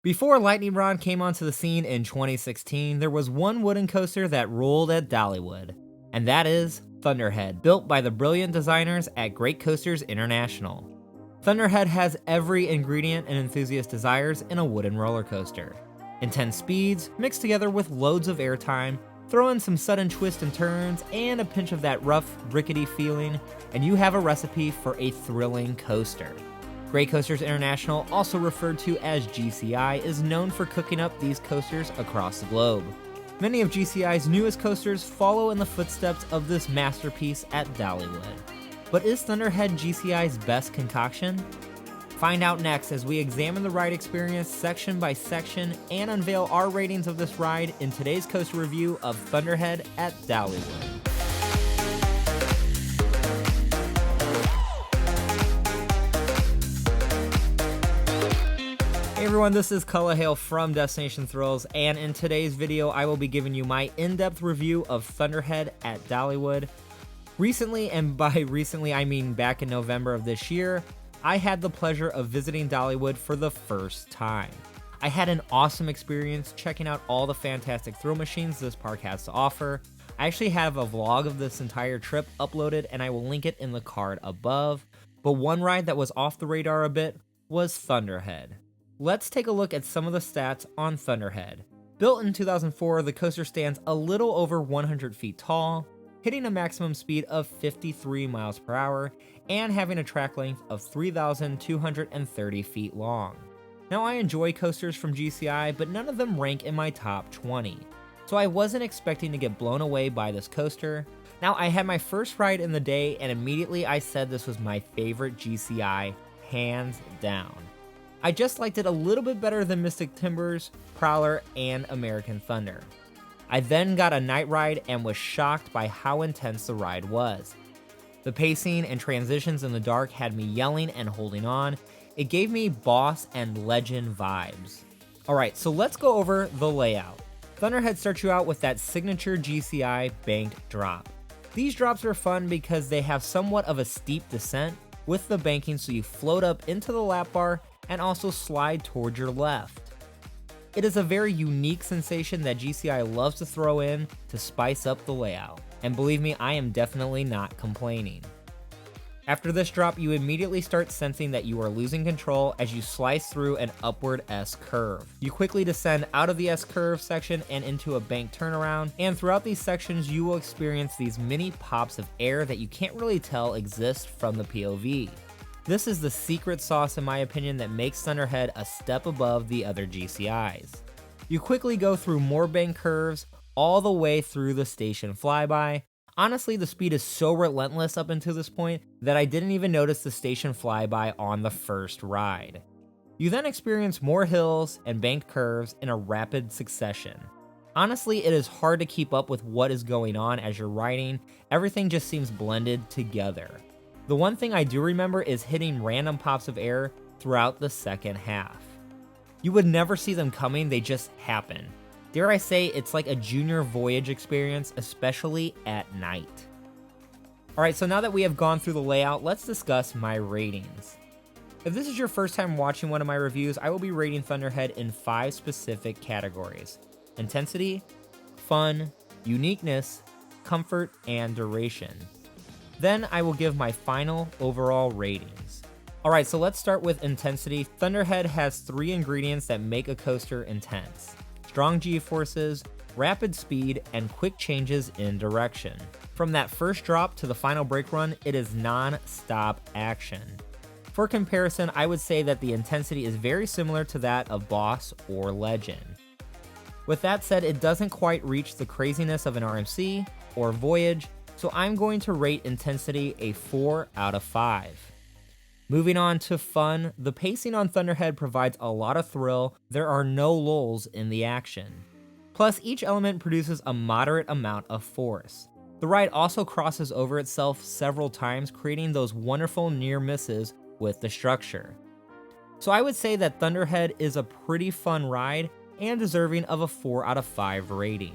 Before Lightning Rod came onto the scene in 2016, there was one wooden coaster that ruled at Dollywood, and that is Thunderhead, built by the brilliant designers at Great Coasters International. Thunderhead has every ingredient an enthusiast desires in a wooden roller coaster. Intense speeds, mixed together with loads of airtime, throw in some sudden twists and turns, and a pinch of that rough, rickety feeling, and you have a recipe for a thrilling coaster. Great Coasters International, also referred to as GCI, is known for cooking up these coasters across the globe. Many of GCI's newest coasters follow in the footsteps of this masterpiece at Dollywood. But is Thunderhead GCI's best concoction? Find out next as we examine the ride experience section by section and unveil our ratings of this ride in today's coaster review of Thunderhead at Dollywood. Hey everyone, this is Cullah Hale from Destination Thrills, and in today's video I will be giving you my in-depth review of Thunderhead at Dollywood. Recently, and by recently I mean back in November of this year, I had the pleasure of visiting Dollywood for the first time. I had an awesome experience checking out all the fantastic thrill machines this park has to offer. I actually have a vlog of this entire trip uploaded and I will link it in the card above. But one ride that was off the radar a bit was Thunderhead. Let's take a look at some of the stats on Thunderhead. Built in 2004, the coaster stands a little over 100 feet tall, hitting a maximum speed of 53 miles per hour, and having a track length of 3,230 feet long. Now I enjoy coasters from GCI, but none of them rank in my top 20. So I wasn't expecting to get blown away by this coaster. Now I had my first ride in the day and immediately I said this was my favorite GCI, hands down. I just liked it a little bit better than Mystic Timbers, Prowler, and American Thunder. I then got a night ride and was shocked by how intense the ride was. The pacing and transitions in the dark had me yelling and holding on. It gave me boss and legend vibes. Alright, so let's go over the layout. Thunderhead starts you out with that signature GCI banked drop. These drops are fun because they have somewhat of a steep descent with the banking, so you float up into the lap bar and also slide towards your left. It is a very unique sensation that GCI loves to throw in to spice up the layout, and believe me, I am definitely not complaining. After this drop, you immediately start sensing that you are losing control as you slice through an upward S-curve. You quickly descend out of the S-curve section and into a bank turnaround, and throughout these sections you will experience these mini pops of air that you can't really tell exist from the POV. This is the secret sauce in my opinion that makes Thunderhead a step above the other GCIs. You quickly go through more bank curves all the way through the station flyby. Honestly, the speed is so relentless up until this point that I didn't even notice the station flyby on the first ride. You then experience more hills and banked curves in a rapid succession. Honestly, it is hard to keep up with what is going on as you're riding. Everything just seems blended together. The one thing I do remember is hitting random pops of air throughout the second half. You would never see them coming, they just happen. Dare I say, it's like a junior voyage experience, especially at night. Alright, so now that we have gone through the layout, let's discuss my ratings. If this is your first time watching one of my reviews, I will be rating Thunderhead in 5 specific categories: intensity, fun, uniqueness, comfort, and duration. Then I will give my final overall ratings. Alright, so let's start with intensity. Thunderhead has 3 ingredients that make a coaster intense: strong G-forces, rapid speed, and quick changes in direction. From that first drop to the final brake run, it is non-stop action. For comparison, I would say that the intensity is very similar to that of Boss or Legend. With that said, it doesn't quite reach the craziness of an RMC or Voyage, so I'm going to rate intensity a 4 out of 5. Moving on to fun, the pacing on Thunderhead provides a lot of thrill. There are no lulls in the action. Plus, each element produces a moderate amount of force. The ride also crosses over itself several times, creating those wonderful near misses with the structure. So I would say that Thunderhead is a pretty fun ride and deserving of a 4 out of 5 rating.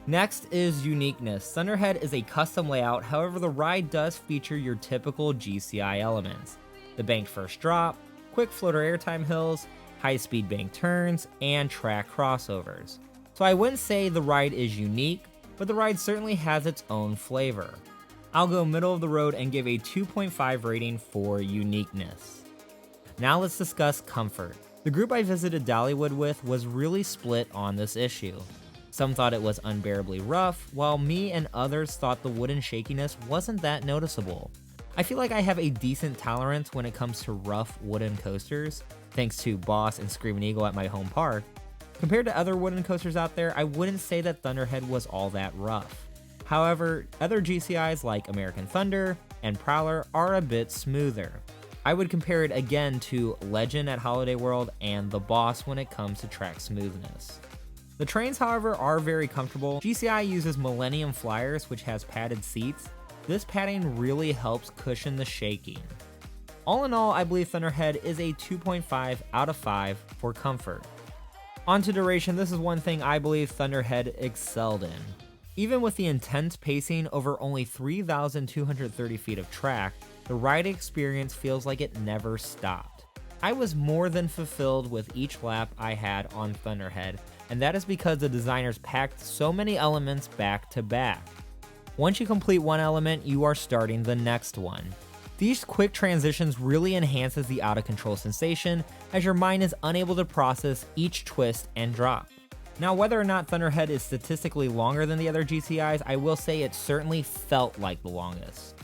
Next is uniqueness. Thunderhead is a custom layout, however the ride does feature your typical GCI elements: the banked first drop, quick floater airtime hills, high-speed bank turns, and track crossovers. So I wouldn't say the ride is unique, but the ride certainly has its own flavor. I'll go middle of the road and give a 2.5 rating for uniqueness. Now let's discuss comfort. The group I visited Dollywood with was really split on this issue. Some thought it was unbearably rough, while me and others thought the wooden shakiness wasn't that noticeable. I feel like I have a decent tolerance when it comes to rough wooden coasters, thanks to Boss and Screamin' Eagle at my home park. Compared to other wooden coasters out there, I wouldn't say that Thunderhead was all that rough. However, other GCIs like American Thunder and Prowler are a bit smoother. I would compare it again to Legend at Holiday World and the Boss when it comes to track smoothness. The trains, however, are very comfortable. GCI uses Millennium Flyers, which has padded seats. This padding really helps cushion the shaking. All in all, I believe Thunderhead is a 2.5 out of 5 for comfort. On to duration, this is one thing I believe Thunderhead excelled in. Even with the intense pacing over only 3,230 feet of track, the ride experience feels like it never stopped. I was more than fulfilled with each lap I had on Thunderhead, and that is because the designers packed so many elements back to back. Once you complete one element, you are starting the next one. These quick transitions really enhances the out of control sensation, as your mind is unable to process each twist and drop. Now, whether or not Thunderhead is statistically longer than the other GCIs, I will say it certainly felt like the longest.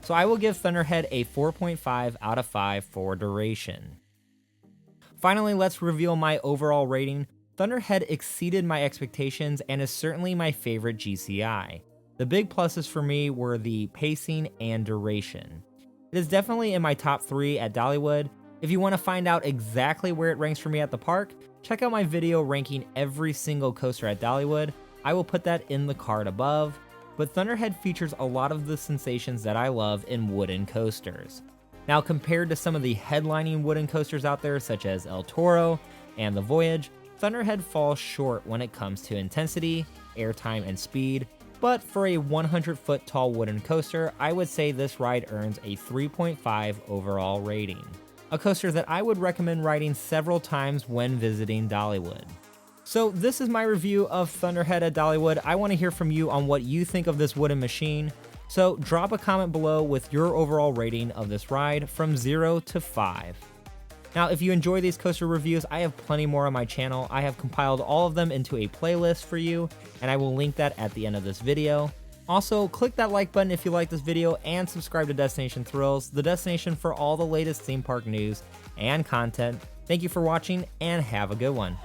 So I will give Thunderhead a 4.5 out of 5 for duration. Finally, let's reveal my overall rating. Thunderhead exceeded my expectations and is certainly my favorite GCI. The big pluses for me were the pacing and duration. It is definitely in my top 3 at Dollywood. If you want to find out exactly where it ranks for me at the park, check out my video ranking every single coaster at Dollywood. I will put that in the card above, but Thunderhead features a lot of the sensations that I love in wooden coasters. Now, compared to some of the headlining wooden coasters out there such as El Toro and The Voyage, Thunderhead falls short when it comes to intensity, airtime, and speed, but for a 100-foot tall wooden coaster, I would say this ride earns a 3.5 overall rating. A coaster that I would recommend riding several times when visiting Dollywood. So this is my review of Thunderhead at Dollywood. I want to hear from you on what you think of this wooden machine. So drop a comment below with your overall rating of this ride from 0 to 5. Now, if you enjoy these coaster reviews, I have plenty more on my channel. I have compiled all of them into a playlist for you, and I will link that at the end of this video. Also, click that like button if you like this video and subscribe to Destination Thrills, the destination for all the latest theme park news and content. Thank you for watching and have a good one.